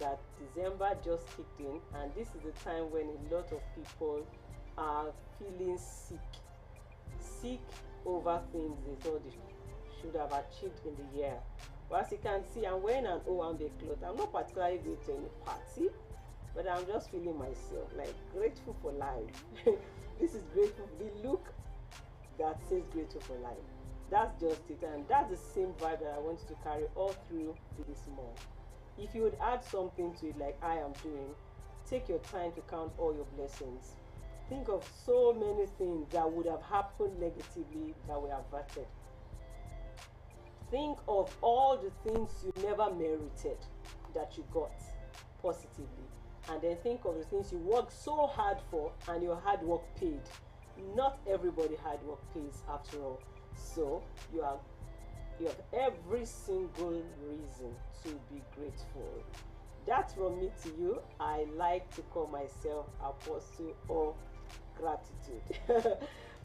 that December just kicked in, and this is the time when a lot of people are feeling sick over things they thought they should have achieved in the year. But as you can see, I'm wearing an Owambe cloth. I'm not particularly going to any party, but I'm just feeling myself, like grateful for life. This is grateful, the look that says grateful for life. That's just it, and that's the same vibe that I want you to carry all through this month. If you would add something to it like I am doing, take your time to count all your blessings. Think of so many things that would have happened negatively that were averted. Think of all the things you never merited that you got positively. And then think of the things you worked so hard for and your hard work paid. Not everybody hard work pays after all. So you have every single reason to be grateful. That's from me to you. I like to call myself Apostle of Gratitude.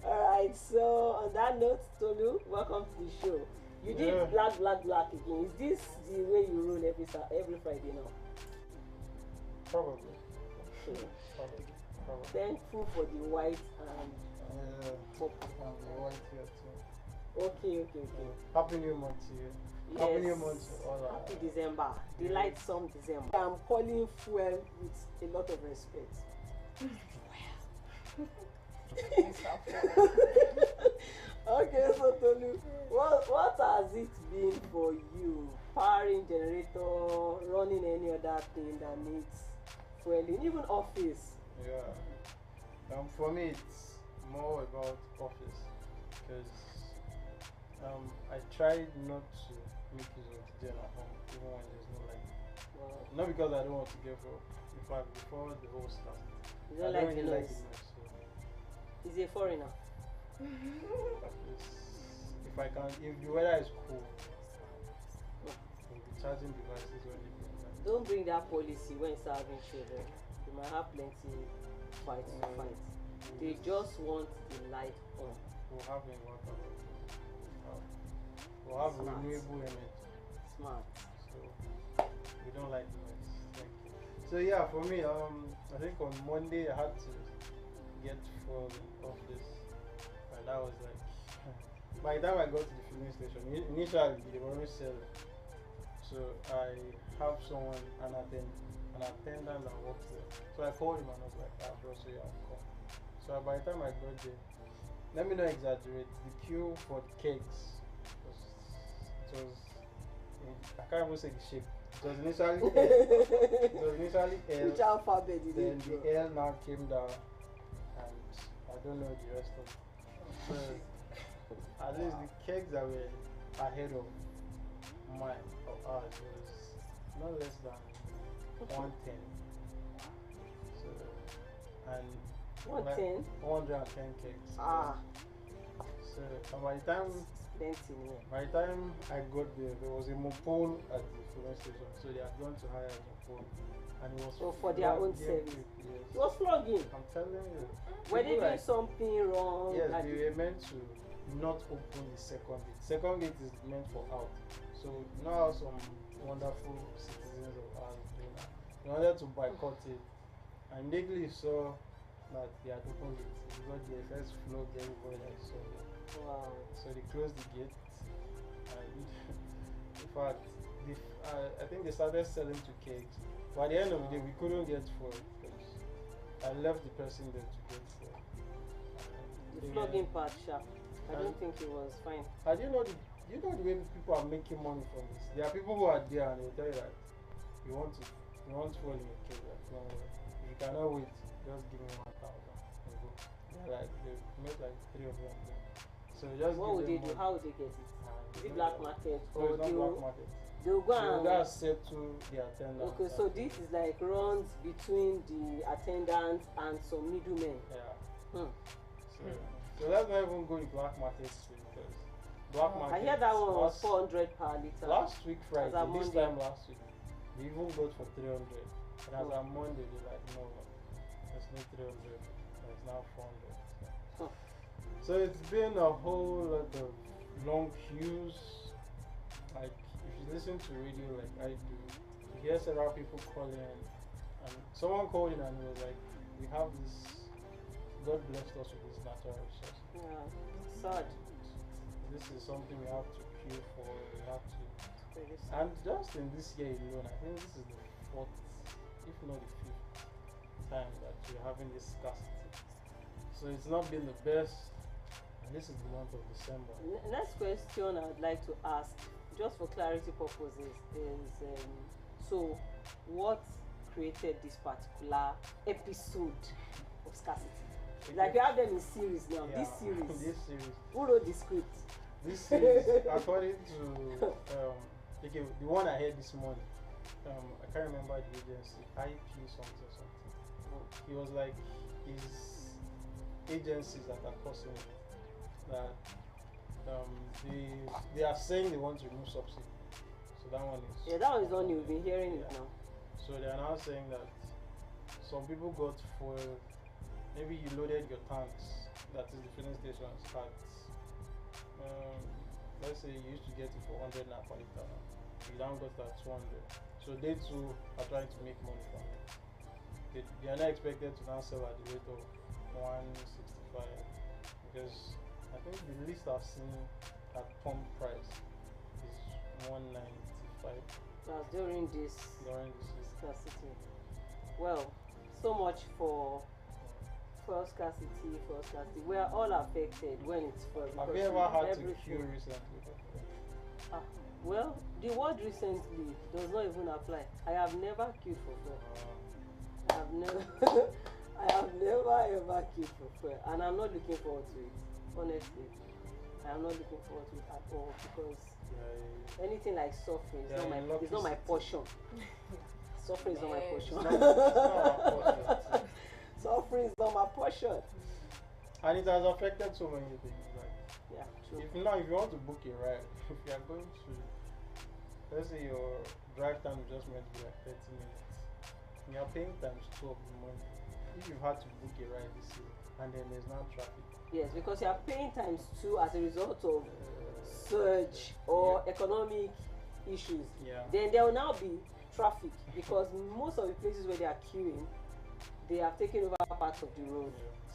Alright, so on that note, Tolu, welcome to the show. You did black again. Is this the way you roll every Friday now? Probably. Okay. Probably. Thankful for the white and purple. The white here too. Okay. Happy New Month to you. Yes. Happy New Month to all our... Happy December. Delightsome December. I'm calling fuel with a lot of respect. Okay, so Tolu, what has it been for you? Powering generator, running any other thing that needs fueling, even office? Yeah. For me, it's more about office because I tried not to make use of the gen at home, even when there's no light. Wow. Not because I don't want to get for. In fact, before the whole start, You don't I like don't the really noise? like the noise. So Is he a foreigner? if I can, if the weather is cool, I'll be charging devices when it is nice. Don't bring that policy when serving children. You might have plenty fights to fight. They just want the light on. We'll have inverter. We'll have Smart. renewable energy. Smart. So we don't like noise. Thank you. So yeah, for me, I think on Monday I had to get full of this, and that was like by the time I got to the filling station, initially they were already selling. So I have someone, an attendant that works there. So I called him and I was like, bro, so you have come. So by the time I got there, let me not exaggerate, the queue for the cakes was I can't even say the shape. It was initially L. It was initially L. Which alphabet did Then it the go? L now came down, and I don't know the rest of it. So at least the cakes that were ahead of mine, of ours, was not less than 110. So, and 110? 110 cakes. Ah, So by the time plenty. I got there, there was a mopole at the filling station, so they had gone to hire a mopole, and it was So for their own service. Yes. It was flogging. I'm telling you. Were they People doing like- something wrong? Yes, at they the- were meant to not open the second gate. Second gate is meant for out. So you know how some wonderful citizens of ours do that. They wanted to boycott it, and immediately saw that they had opened it. Because the first floor everybody that saw it. Wow. So they closed the gate, and in fact, I think they started selling to cakes. But at the end of the day, we couldn't get food because I left the person there to get food. The flogging part, sharp. I don't think it was fine. And you know the way people are making money from this. There are people who are there and they'll tell you that you want food in your cake. Like, no, if you cannot wait, just give me 1,000 and go. They make like 3 of them. So just What give would them they do? money. How would they get it? Is it black market? No, Or it's not black market. they'll go So and... that's settle the attendant. Okay, so this is like runs between the attendant and some middlemen. Yeah. Hmm. So let's not even go to black market street because black market. I hear that one was last- 400 per liter. Last week Friday, As at this Monday. time last week, they even got for 300. And as on Monday, they're like, no, it's not 300. It's now 400. Huh. So it's been a whole lot of long queues. Like if you listen to radio like I do, you hear several people calling, and someone called in and he was like, "We have this. God blessed us with this natural resource. Yeah, sad. This is something we have to queue for. We have to." Very sad. And just in this year alone, I think this is the fourth, if not the fifth, time that we're having this scarcity. So it's not been the best. And this is the month of December. Next question I'd like to ask, just for clarity purposes, is so what created this particular episode of scarcity? Like we have them in series now. Yeah, This series. this series. Who wrote the script? This series, according to okay, the one I heard this morning, I can't remember the agency, IP something. He was like, his agencies that are causing it, that they are saying they want to remove subsidy. So that one is. Yeah, that one is on you. We've been hearing it Yeah. now. So they are now saying that some people got fuel. Maybe you loaded your tanks, that is the filling stations at, let's say you used to get it for 100 naira per liter now. You now got it at 200. So they too are trying to make money from it. They are not expected to now sell at the rate of 165, because I think the least I've seen at pump price is 195 That's during this during this season. scarcity. Well, so much for scarcity. We are all affected when it's fuel. Have because you ever had to everything- queue recently? Well, the word recently does not even apply. I have never queued for fuel. I have never, I have never ever queued for fuel, and I'm not looking forward to it. Honestly, I am not looking forward to it at all because anything like suffering is Yeah, not my you're lucky it's not my city. portion. Suffering is not my Man. portion. It's not unfortunate. Suffering is not my portion. And it has affected so many things. Like, Yeah, true. if you want to book a ride, if you are going to, let's say your drive time is just meant to be like 30 minutes, and you are paying times 2 of the money. If you've had to book a ride this year, and then there's now traffic. Yes, because you are paying times 2 as a result of surge or economic issues. Yeah. Then there will now be traffic because most of the places where they are queuing, they have taken over parts of the road.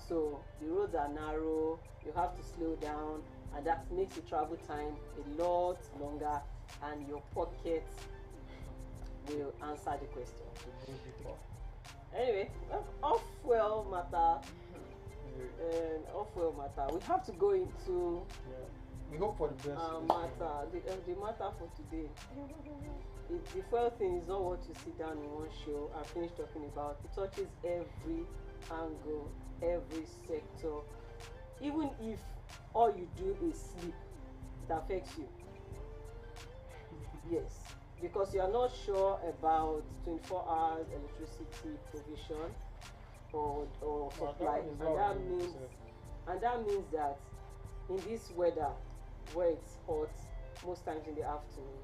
So the roads are narrow, you have to slow down, and that makes the travel time a lot longer, and your pocket will answer the question. To move people. Anyway, off fuel matter. Off fuel matter. We have to go into Yeah. We hope for the best. matter. The matter for today. The fuel thing is not what you sit down in one show and finish talking about. It touches every angle, every sector. Even if all you do is sleep, it affects you. Yes, because you are not sure about 24 hours electricity provision or supply, and that means that in this weather where it's hot most times in the afternoon,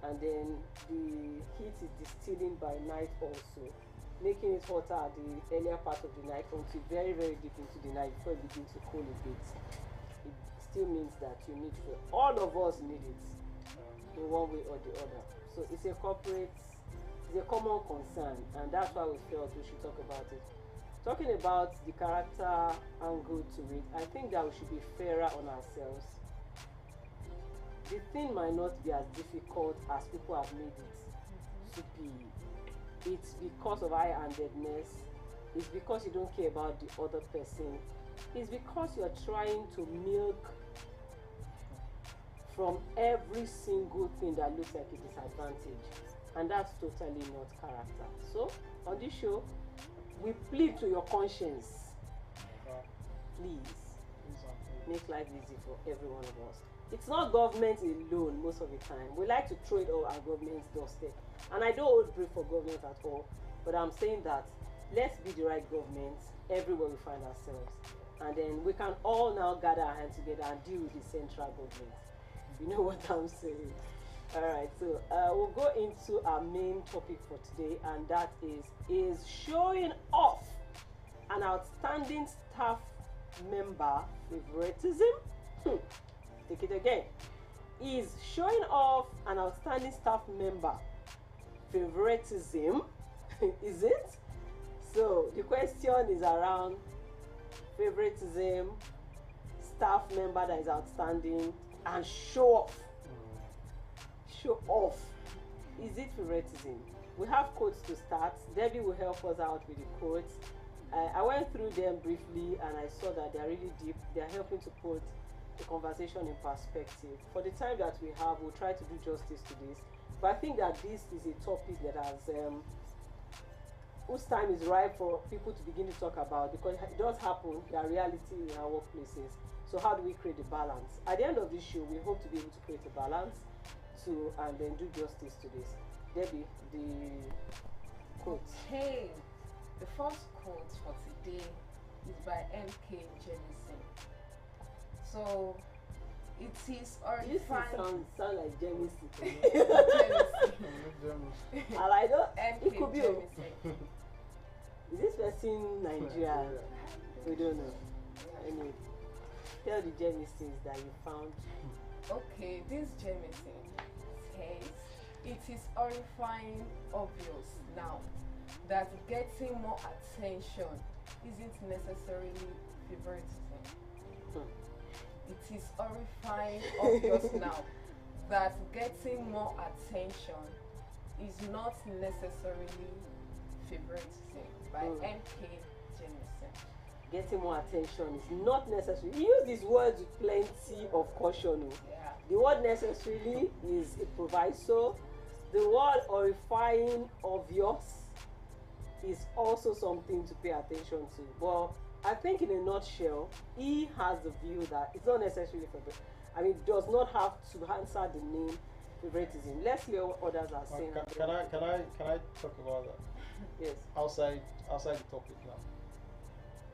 and then the heat is distilling by night also, making it hotter at the earlier part of the night until very deep into the night before it begins to cool a bit. It still means that you need fuel. All of us need it in one way or the other. So it's a common concern, and that's why we felt we should talk about it. Talking about the character angle to it, I think that we should be fairer on ourselves. The thing might not be as difficult as people have made it to be. It's because of high-handedness. It's because you don't care about the other person. It's because you're trying to milk from every single thing that looks like a disadvantage, and that's totally not character. So on this show, we plead to your conscience. Please make life easy for every one of us. It's not government alone most of the time. We like to throw it all at government's doorstep, and I don't hold brief for government at all, but I'm saying that let's be the right government everywhere we find ourselves, and then we can all now gather our hands together and deal with the central government. You know what I'm saying? Alright, so we'll go into our main topic for today, and that is showing off an outstanding staff member favoritism. Take it again. Is showing off an outstanding staff member favoritism. Is it? So the question is around favoritism, staff member that is outstanding, and show off. Show off. Is it favoritism? We have quotes to start. Debbie will help us out with the quotes. I went through them briefly and I saw that they are really deep. They are helping to put the conversation in perspective. For the time that we have, we'll try to do justice to this. But I think that this is a topic that has whose time is right for people to begin to talk about, because it does happen, there are reality in our workplaces. So how do we create a balance? At the end of this show, we hope to be able to create a balance and then do justice to this. Debbie, the quote. Okay, the first quote for today is by M.K. Jemison. So it is horrifying. Sound like Jemison. Jemison. And I don't. M.K. It could be. Jemison. Is this person Nigerian? We don't know. Anyway, tell the Jemisons that you found. Okay, this Jemison says it is horrifying obvious now that getting more attention isn't necessarily favoritism. It is horrifying obvious now that getting more attention is not necessarily favoritism, by M.K. Jemison. Getting more attention is not necessary. He used these words with plenty of caution. Yeah. The word necessarily is a proviso. The word horrifying obvious is also something to pay attention to. But I think in a nutshell, he has the view that it's not necessarily favorite. I mean, it does not have to answer the name favoritism. Let's hear what others are saying. Can I talk about that? Yes. Outside the topic now.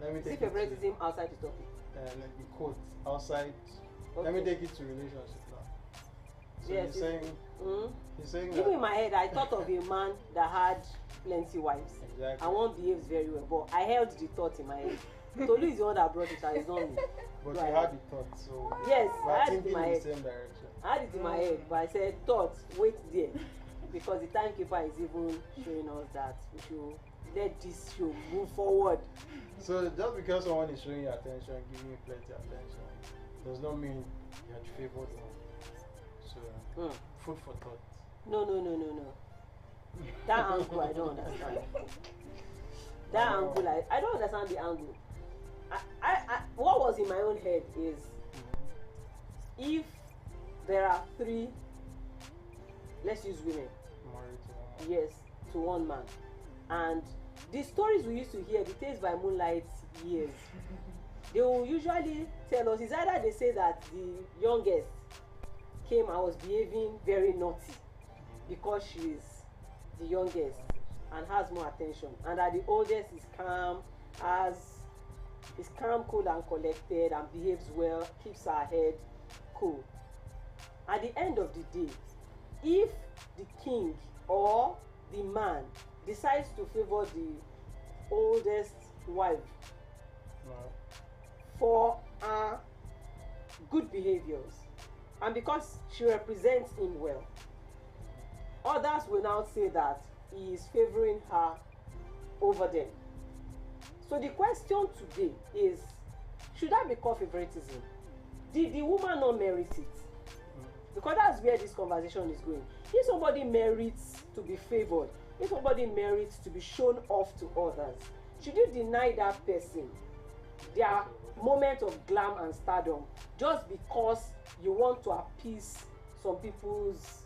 Let me See take favoritism outside the topic. the quote outside. Okay. Let me take it to relationship now. So Yes, he's saying Even that in my head, I thought of a man that had plenty wives exactly. and one behaves very well, but I held the thought in my head. Tolu is the one that brought it out, it's not me. But Right. you had the thought, so Yes, we're I had it thinking in my in the head. same direction. I had it in my head, but I said, thought, wait there. Because the timekeeper is even showing us that we should let this show move forward. So just because someone is showing you attention, giving you plenty of attention, does not mean you're the favored one. So food for thought. No. That angle I don't understand. That angle, I don't understand the angle. I what was in my own head is if there are 3, let's use women, Married to one. yes, to one man, and the stories we used to hear, the Tales by Moonlight years, they will usually tell us, it's either they say that the youngest came and was behaving very naughty because she is the youngest and has more attention, and that the oldest is calm, cool and collected and behaves well, keeps her head cool. At the end of the day, if the king or the man decides to favor the oldest wife Right. for her good behaviors and because she represents him well, others will now say that he is favoring her over them. So the question today is, should that be called favoritism? Did the woman not merit it? Because that's where this conversation is going. If somebody merits to be favored, if somebody merits to be shown off to others, should you deny that person their moment of glam and stardom just because you want to appease some people's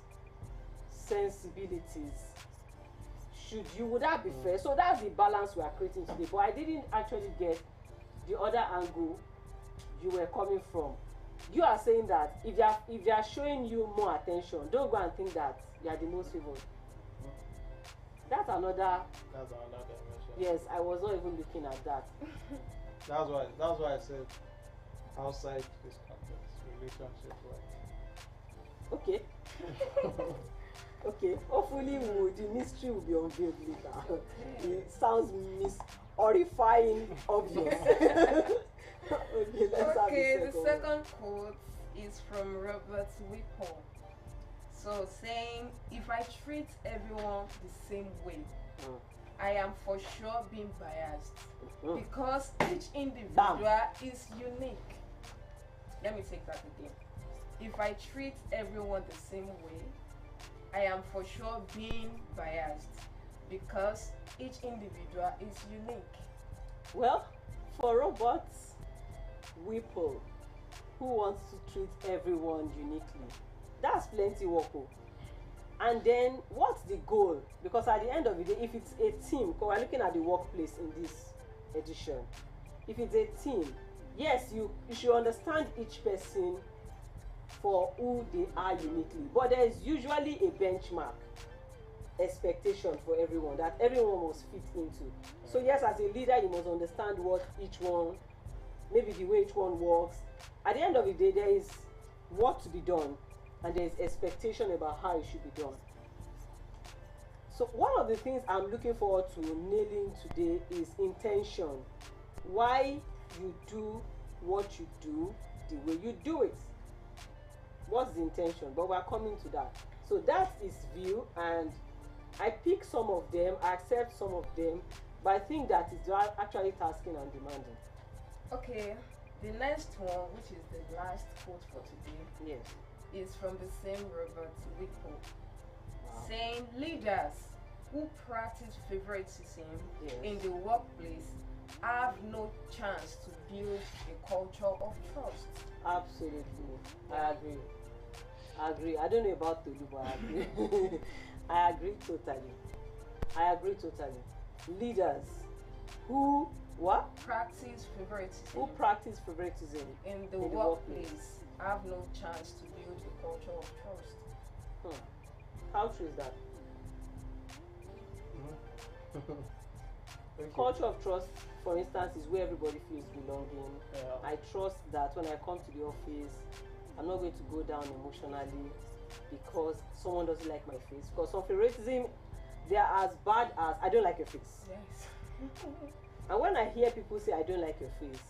sensibilities? Would that be fair? So that's the balance we are creating today. But I didn't actually get the other angle you were coming from. You are saying that if they are showing you more attention, don't go and think that you are the most favored. That's another dimension. Yes, I was not even looking at that. That's why I said outside this context, relationship wise. Okay. Okay. Hopefully the mystery will be unveiled later. It sounds horrifying obvious. Okay, let's have Okay, the the second quote is from Robert Whipple. So saying if I treat everyone the same way, Mm. I am for sure being biased Mm. because each individual is unique. Let me take that again. If I treat everyone the same way, I am for sure being biased because each individual is unique. Well, for robots, Whipple, who wants to treat everyone uniquely, that's plenty work. Oh. And then what's the goal? Because at the end of the day, if it's a team, because we're looking at the workplace in this edition, if it's a team, yes, you should understand each person for who they are uniquely, but there is usually a benchmark expectation for everyone that everyone must fit into. So yes, as a leader, you must understand what each one, maybe the way each one works. At the end of the day, there is work to be done and there is expectation about how it should be done. So one of the things I'm looking forward to nailing today is intention. Why you do what you do the way you do it. What's the intention? But we're coming to that. So that is view, and I pick some of them, I accept some of them, but I think that is actually tasking and demanding. Okay, the next one, which is the last quote for today, Yes. is from the same Robert Whipple, Wow. saying leaders who practice favoritism Yes. in the workplace have no chance to build a culture of trust. Absolutely. I agree. I agree. I don't know about Tolu, but I agree. I agree totally. I agree totally. Leaders who what? Practice favoritism Who practice favoritism in the in the workplace have no chance to build a culture of trust. How true is that? Okay. Culture of trust, for instance, is where everybody feels belonging. Yeah. I trust that when I come to the office, I'm not going to go down emotionally because someone doesn't like my face. Because some favoritism, they are as bad as I don't like your face. Yes. And when I hear people say I don't like your face,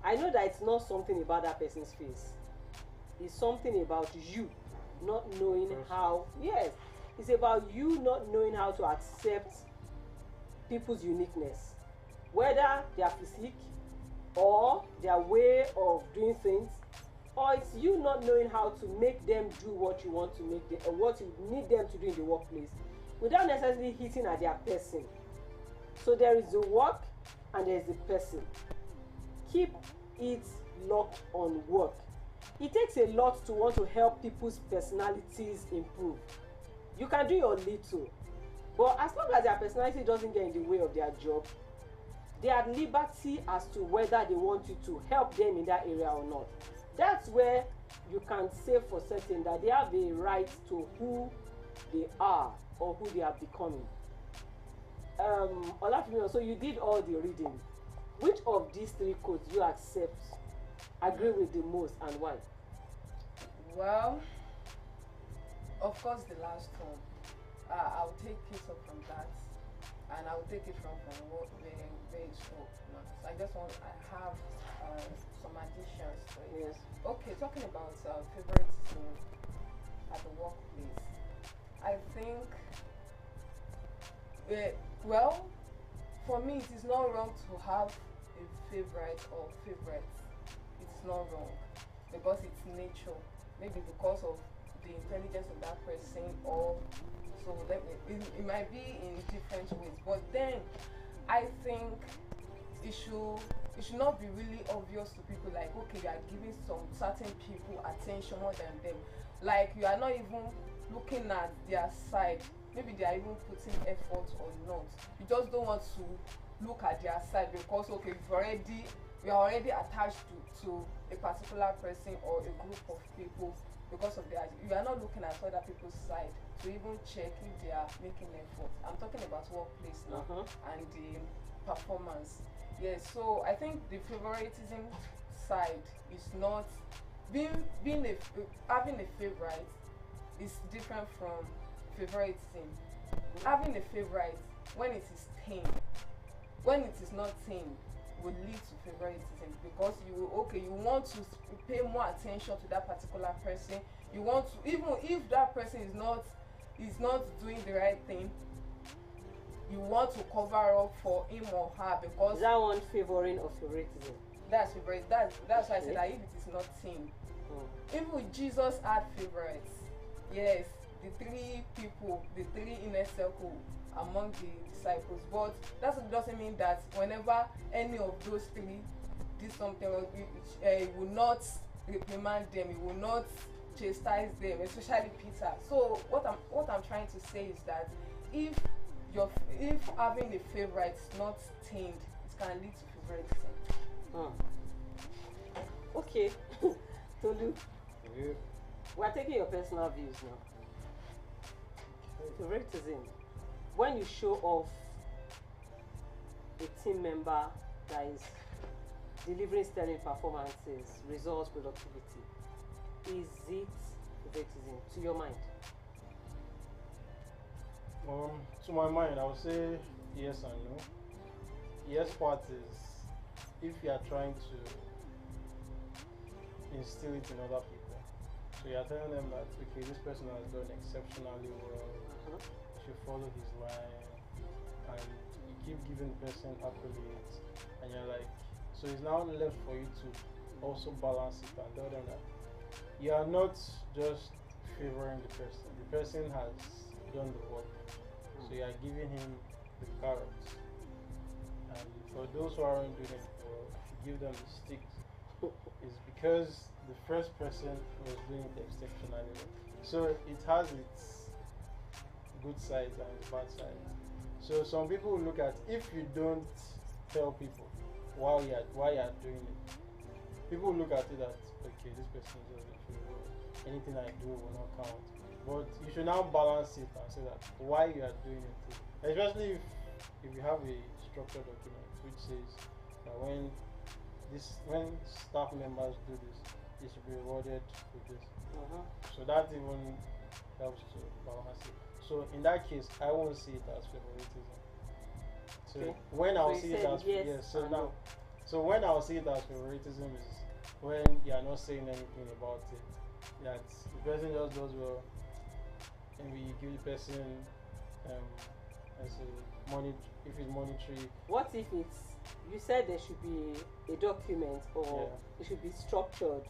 I know that it's not something about that person's face. It's something about you not knowing how. Yes, it's about you not knowing how to accept people's uniqueness, whether their physique or their way of doing things, or it's you not knowing how to make them do what you want to make them, or what you need them to do in the workplace, without necessarily hitting at their person. So there is the work and there is the person. Keep it locked on work. It takes a lot to want to help people's personalities improve. You can do your little, but as long as their personality doesn't get in the way of their job, they are at liberty as to whether they want you to help them in that area or not. That's where you can say for certain that they have a right to who they are or who they are becoming. Olafemi, so you did all the reading. Which of these three quotes you accept, agree with the most, and why? Well, of course, the last one. I'll take it up from that, and I'll take it from what where it spoke. So I have some additions to it. Yes. Okay, talking about favoritism at the workplace, I think, well, for me, it is not wrong to have a favorite or favorites. It's not wrong because it's nature. Maybe because of the intelligence of that person, or so it might be in different ways. But then, I think it should not be really obvious to people. Like, okay, you are giving some certain people attention more than them. Like, you are not even looking at their side. Maybe they are even putting effort or not. You just don't want to look at their side because, okay, you are already attached to a particular person or a group of people because of you are not looking at other people's side to even check if they are making effort. I'm talking about workplace now and the performance. Yes, so I think the favoritism side is not having a favorite is different from favoritism. Having a favorite, when it is tamed, when it is not tamed, will lead to favoritism because you want to pay more attention to that particular person. You want to, even if that person is not doing the right thing, you want to cover up for him or her, because Is that one favoring or favoritism? that's favorite. That's why I Okay. said that if it is not sin. Mm. Even Jesus had favorites. Yes, the three inner circle among the disciples. But that doesn't mean that whenever any of those three did something wrong, he will not reprimand them. He will not chastise them, especially Peter. So what I'm trying to say is that if having a favorite is not tamed, it can lead to favoritism. Mm. Okay. Tolu, Yeah. we're taking your personal views now. Favoritism. When you show off a team member that is delivering sterling performances, results, productivity, is it favoritism to your mind? To my mind, I would say yes and no. Yes part is if you are trying to instill it in other people. So you are telling them that okay, this person has done exceptionally well. Uh-huh. You should follow his line, and you keep giving the person accolades, and you're like, so it's now left for you to also balance it and tell them that you are not just favoring the person. The person has done the work, so you are giving him the carrots. And for those who aren't doing it well, if you give them the sticks, it's because the first person was doing it exceptionally well. So it has its good sides and its bad sides. So some people will look at if you don't tell people while you are doing it, people will look at it that okay, this person is just doing well. Anything I do will not count. But you should now balance it and say that why you are doing it. Especially if you have a structured document which says that when staff members do this, they should be rewarded with this. Uh-huh. So that even helps to balance it. So in that case, I won't see it as favoritism. So Okay. when I'll So see you it said as yes so and now, no. so when I'll see it as favoritism is when you are not saying anything about it. That the person just does well, and we give the person let's say money if it's monetary. What if it's, you said there should be a document or it should be structured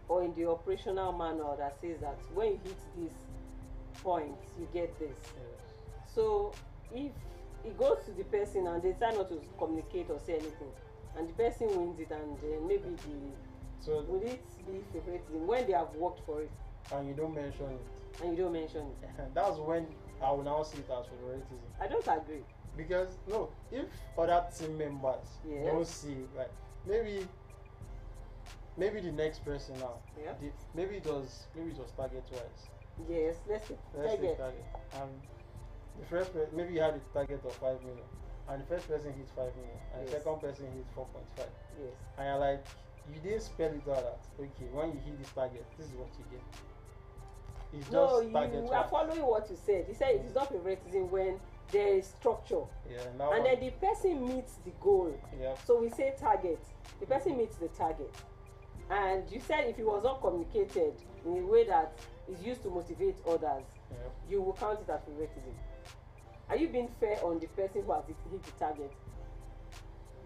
or in the operational manual that says that when you hit this point, you get this. Yes. So if it goes to the person and they decide not to communicate or say anything, and the person wins it, and maybe So will it be favoritism when they have worked for it and you don't mention it. and you don't mention it? That's when I will now see it as favoritism. I don't agree. Because no, if other team members Yes. don't see it, like maybe the next person now, Yeah. maybe it was target wise. Yes, let's say Let's say target. target. And the first maybe you had a target of 5 million, and the first person hit 5 million, and the Yes. second person hit 4.5, Yes. and you're like, you didn't spell it out that okay, when you hit this target, this is what you get. It's No, just you target are wise. following what you said. You said it is not favoritism when there is structure, Yeah, now and then the person meets the goal. yeah. So we say target. The person meets the target, and you said if it was not communicated in a way that is used to motivate others, Yeah. you will count it as favoritism. Are you being fair on the person who has hit the target?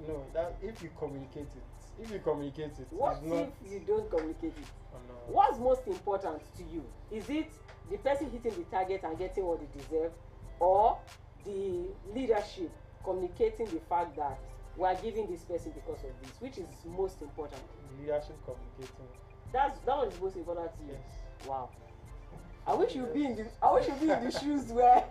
No, that if you communicate it, What it's not. if you don't communicate it? Oh, no. What's most important to you? Is it the person hitting the target and getting what they deserve, or the leadership communicating the fact that we are giving this person because of this? Which is most important? Leadership communicating. That one is most important to you. Yes. Wow. I wish you'd be in the shoes where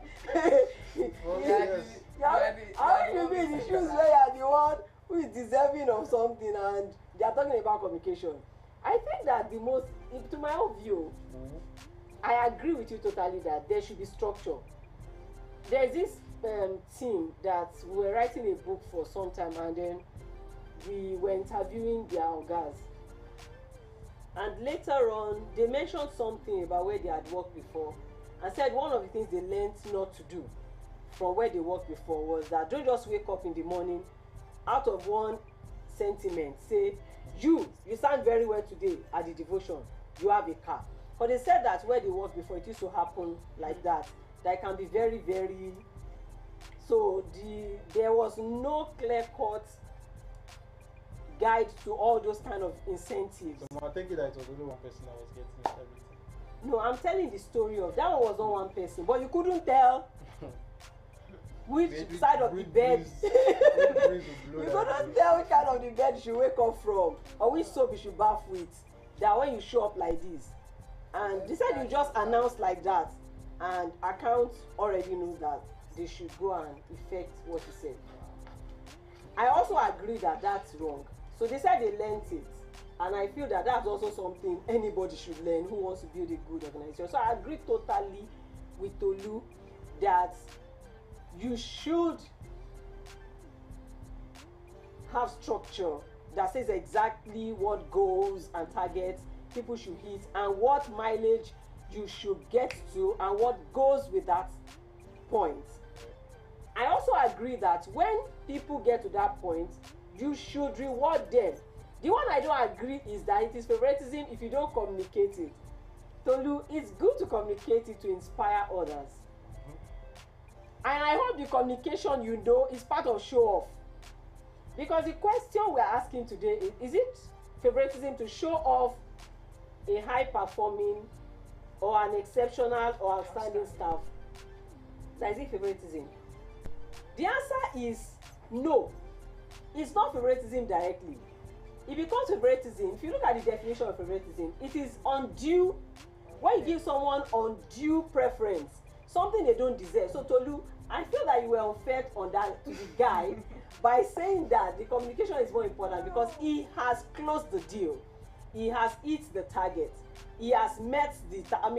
Well, Yeah, yes. I wish you'd be in the shoes where you are the one who is deserving of something and they are talking about communication. I think that the most, to my own view, Mhm. I agree with you totally that there should be structure. There is this team that we were writing a book for some time, and then we were interviewing their ogas. And later on, they mentioned something about where they had worked before, and said one of the things they learned not to do from where they worked before was that don't just wake up in the morning out of one sentiment say you sound very well today at the devotion, you have a car. But they said that where they worked before, it used to happen like that. That can be very, very. So there was no clear-cut guide to all those kind of incentives. So I think that it was only one person that was getting everything. No, I'm telling the story of that one was not one person, but you couldn't tell which side of the bed. You couldn't tell which kind of the bed you should wake up from or which soap you should bath with. That when you show up like this, and they said you just announce like that, and accounts already know that they should go and effect what you said. I also agree that that's wrong. So they said they learned it. And I feel that that's also something anybody should learn who wants to build a good organization. So I agree totally with Tolu that you should have structure that says exactly what goals and targets people should hit and what mileage you should get to and what goes with that point. I also agree that when people get to that point, you should reward them. The one I don't agree is that it is favoritism if you don't communicate it. Tolu, it's good to communicate it to inspire others. And I hope the communication you know is part of show off. Because the question we're asking today is it favoritism to show off a high performing or an exceptional or outstanding staff? That is it favoritism? The answer is no. It's not favoritism directly. It becomes favoritism. If you look at the definition of favoritism, it is undue, when you give someone undue preference, something they don't deserve. So Tolu, I feel that you were unfair on that to the guy by saying that the communication is more important because he has closed the deal. He has hit the target. He has met the target,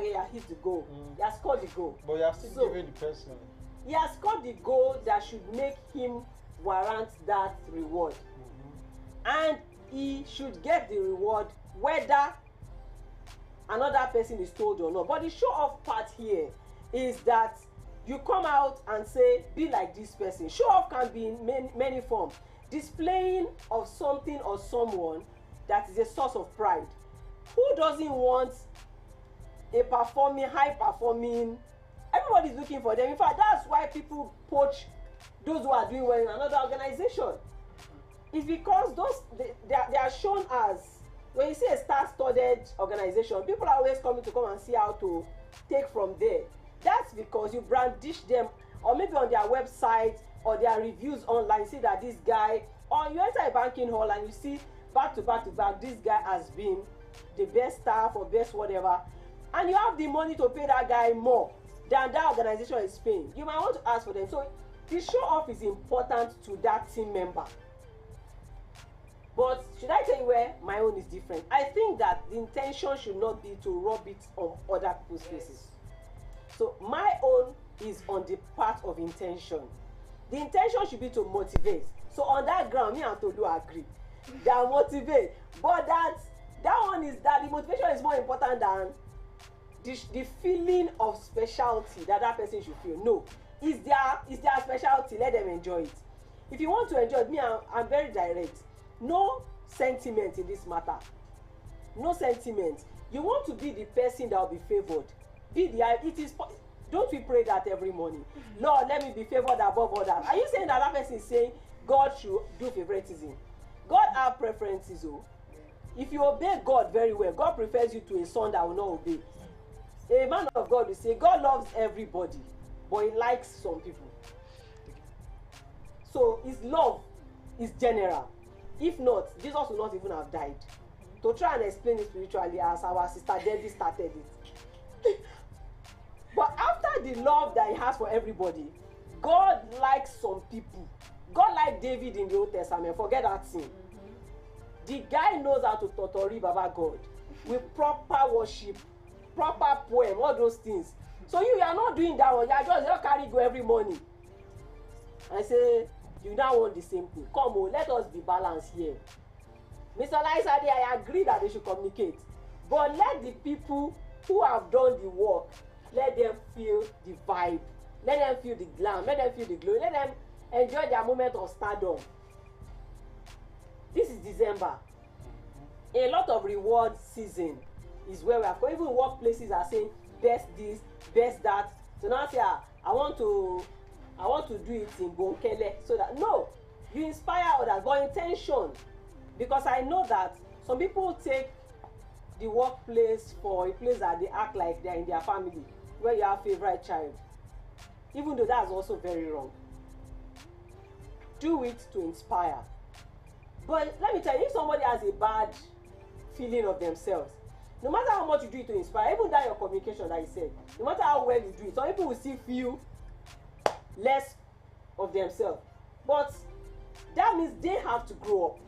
he has hit the goal. He has scored the goal. But you have still given the person. He has scored the goal that should make him warrant that reward. And he should get the reward whether another person is told or not. But the show off part here is that you come out and say, be like this person. Show off can be in many forms. Displaying of something or someone that is a source of pride. Who doesn't want a performing, high performing? Everybody's looking for them. In fact, that's why people poach those who are doing well in another organization. It's because they are shown as, when you see a star-studded organization, people are always coming to come and see how to take from there. That's because you brandish them, or maybe on their website or their reviews online, you see that this guy, or you enter a banking hall and you see back to back to back, this guy has been the best staff or best whatever, and you have the money to pay that guy more than that organization is paying. You might want to ask for them. So the show off is important to that team member. But should I tell you where my own is different? I think that the intention should not be to rub it on other people's faces. So my own is on the part of intention. The intention should be to motivate. So on that ground, me and Tolu agree. They are motivate. But that one is that the motivation is more important than the feeling of specialty that person should feel. No. It's their specialty. Let them enjoy it. If you want to enjoy it, I'm very direct. No sentiment in this matter. No sentiment. You want to be the person that will be favored. Don't we pray that every morning? Lord, let me be favored above others. Are you saying that person is saying God should do favoritism? God has preferences. Oh. If you obey God very well, God prefers you to a son that will not obey. A man of God will say God loves everybody, but he likes some people. So his love is general. If not, Jesus would not even have died. To try and explain it spiritually, as our sister Debbie started it. But after the love that he has for everybody, God likes some people. God liked David in the Old Testament. Forget that thing. The guy knows how to totori Baba God with proper worship, proper poem, all those things. So you are not doing that one. You are just carry go every morning. I say, you now want the same thing. Come on, let us be balanced here. Mr. Laisade, I agree that they should communicate. But let the people who have done the work, let them feel the vibe. Let them feel the glam. Let them feel the glory. Let them enjoy their moment of stardom. This is December. A lot of reward season is where we are. Even workplaces are saying best this, best that. So now say, I want to do it in Bonkele, so that no, you inspire others, but intention. Because I know that some people take the workplace for a place that they act like they're in their family, where you have favorite child, even though that's also very wrong. Do it to inspire. But let me tell you, if somebody has a bad feeling of themselves, no matter how much you do it to inspire, even that your communication that you said, no matter how well you do it, some people will still feel less of themselves. But that means they have to grow up.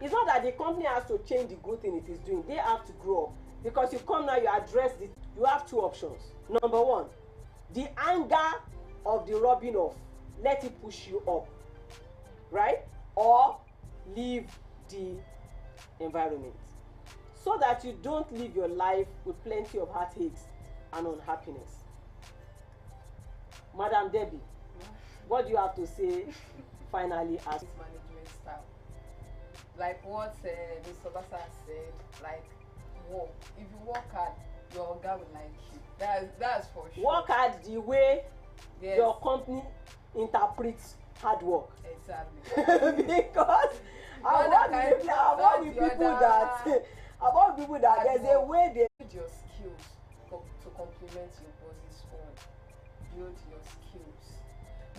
It's not that the company has to change the good thing it is doing. They have to grow up. Because you come now, you address this. You have two options. Number one, the anger of the rubbing off, let it push you up, right? Or leave the environment, so that you don't live your life with plenty of heartaches and unhappiness. Madam Debbie, what do you have to say finally as Management style. Like what Mr. Obasa said, like work. If you work hard, your oga will like you. That's for sure. work hard the way Yes. your company interprets hard work. Exactly. Because Not about the the people other- about people that there's a way they Build your skills to complement your boss's own. Build your skills.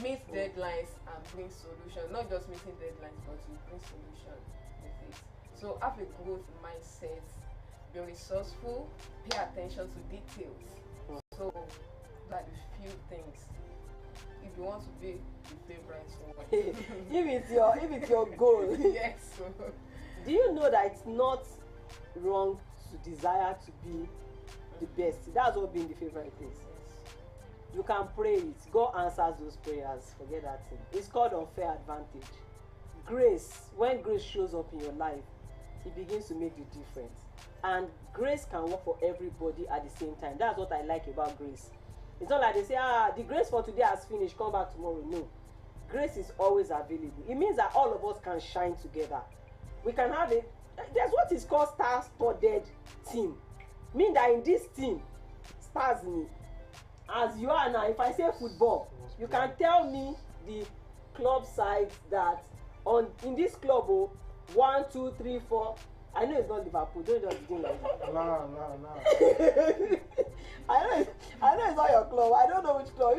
Meet deadlines and bring solutions. Not just meeting deadlines, but you bring solutions with it. So have a growth mindset. Be resourceful. Pay attention to details. So that the few things. If you want to be the favorite one. if it's your goal. Yes. Do you know that it's not wrong to desire to be the best? That's what being the favorite is. You can pray it. God answers those prayers. Forget that thing. It's called unfair advantage. Grace, when grace shows up in your life, it begins to make the difference. And grace can work for everybody at the same time. That's what I like about grace. It's not like they say, the grace for today has finished, come back tomorrow. No. Grace is always available. It means that all of us can shine together. We can have there's what is called star-studded team. Mean that in this team, stars in it. As you are now, if I say football, you can tell me the club sides that in this club, 1, 2, 3, 4. I know it's not Liverpool. Don't just begin like that. No. I know it's not your club. I don't know which club.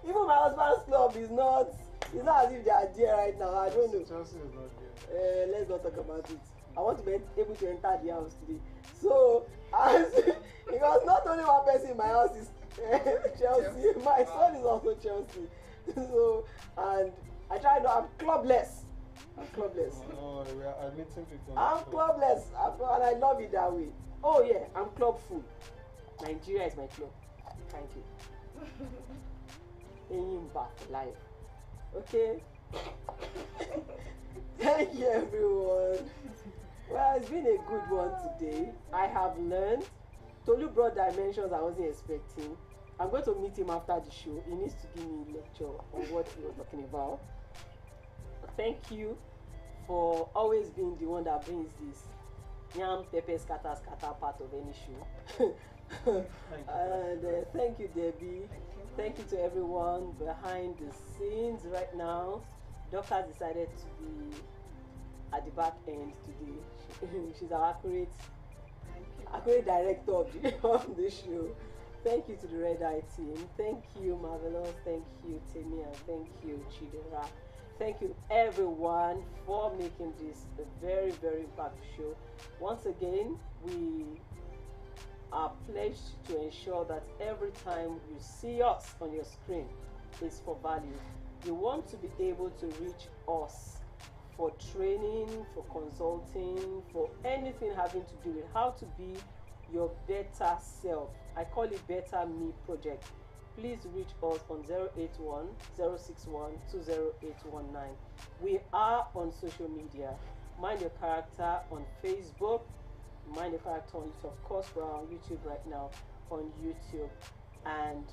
Even my husband's club is not. It's not as if they are there right now. I don't know. Chelsea is not there. Let's not talk about it. I want to be able to enter the house today. So, because not only one person in my house is Chelsea, my son is also Chelsea. So, and I try to. I'm clubless. Oh, we are admitting people. I'm clubless, and I love it that way. Oh yeah, I'm club full. Nigeria is my club. Thank you. Aim back for life. Okay. Thank you, everyone. Well, it's been a good one today. I have learned. Tolu brought dimensions I wasn't expecting. I'm going to meet him after the show. He needs to give me a lecture on what we were talking about. Thank you for always being the one that brings this yam pepper scatter part of any show. And thank you, Debbie. Thank you to everyone behind the scenes right now. Doctor decided to be at the back end today. She's our accurate director of the show. Thank you to the Red Eye team. Thank you, Marvelous. Thank you, Timmy, and thank you, Chidera. Thank you, everyone, for making this a very, very impactful show. Once again, we are pledged to ensure that every time you see us on your screen, it's for value. You want to be able to reach us for training, for consulting, for anything having to do with how to be your better self. I call it Better Me Project. Please reach us on 081 061 20819. We are on social media. Mind Your Character on Facebook. Mind Your Character on YouTube. Of course, we're on YouTube right now on YouTube. And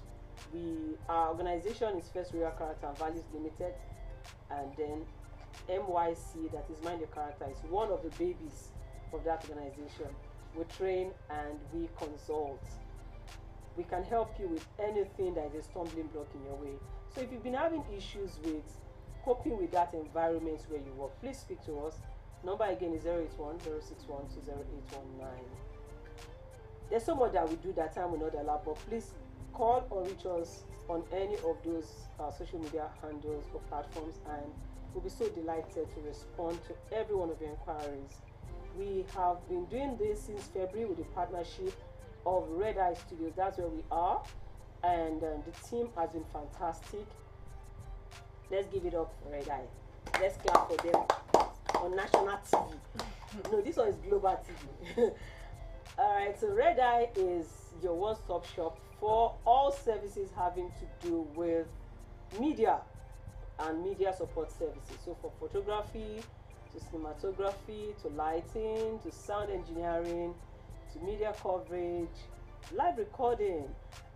our organization is First Real Character and Values Limited. And then MYC, that is Mind Your Character, is one of the babies of that organization. we train, and we consult. We can help you with anything that is a stumbling block in your way. So if you've been having issues with coping with that environment where you work, please speak to us. Number again is 081 061 20819. There's so much that we do that time will not allow, but please call or reach us on any of those social media handles or platforms, and we'll be so delighted to respond to every one of your inquiries. We have been doing this since February with the partnership of Red Eye Studios. That's where we are, and the team has been fantastic. Let's give it up for Red Eye. Let's clap for them on national TV. No, this one is global TV. Alright, so Red Eye is your one-stop shop for all services having to do with media and media support services. So for photography, to cinematography, to lighting, to sound engineering, to media coverage, live recording.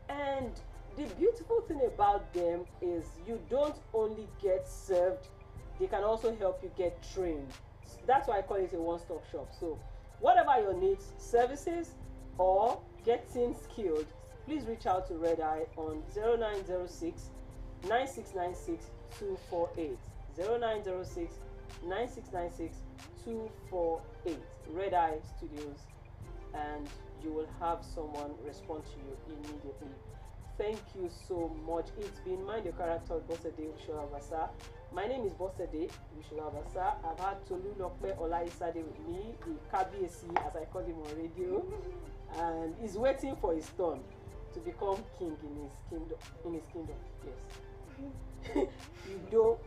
And the beautiful thing about them is you don't only get served, they can also help you get trained. That's why I call it a one-stop shop. So whatever your needs, services, or getting skilled, please reach out to Red Eye on 0906 9696 248. 0906 9696 248. Red Eye Studios, and you will have someone respond to you immediately. Thank you so much. It's been Mind Your Character with Bosede Olusola-Obasa. My name is Bosede Olusola-Obasa. I've had Olusola-Obasa with me, the KBC as I call him on radio, and he's waiting for his turn to become king in his kingdom. Yes. Ido,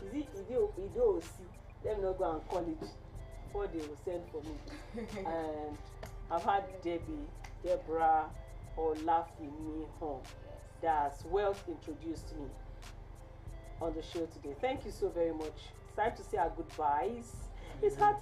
is it Ido Osi? Let me not go and college before they will send for me. And I've had Deborah Olafimi home that's well introduced me on the show today. Thank you so very much. It's time to say our goodbyes. It's hard to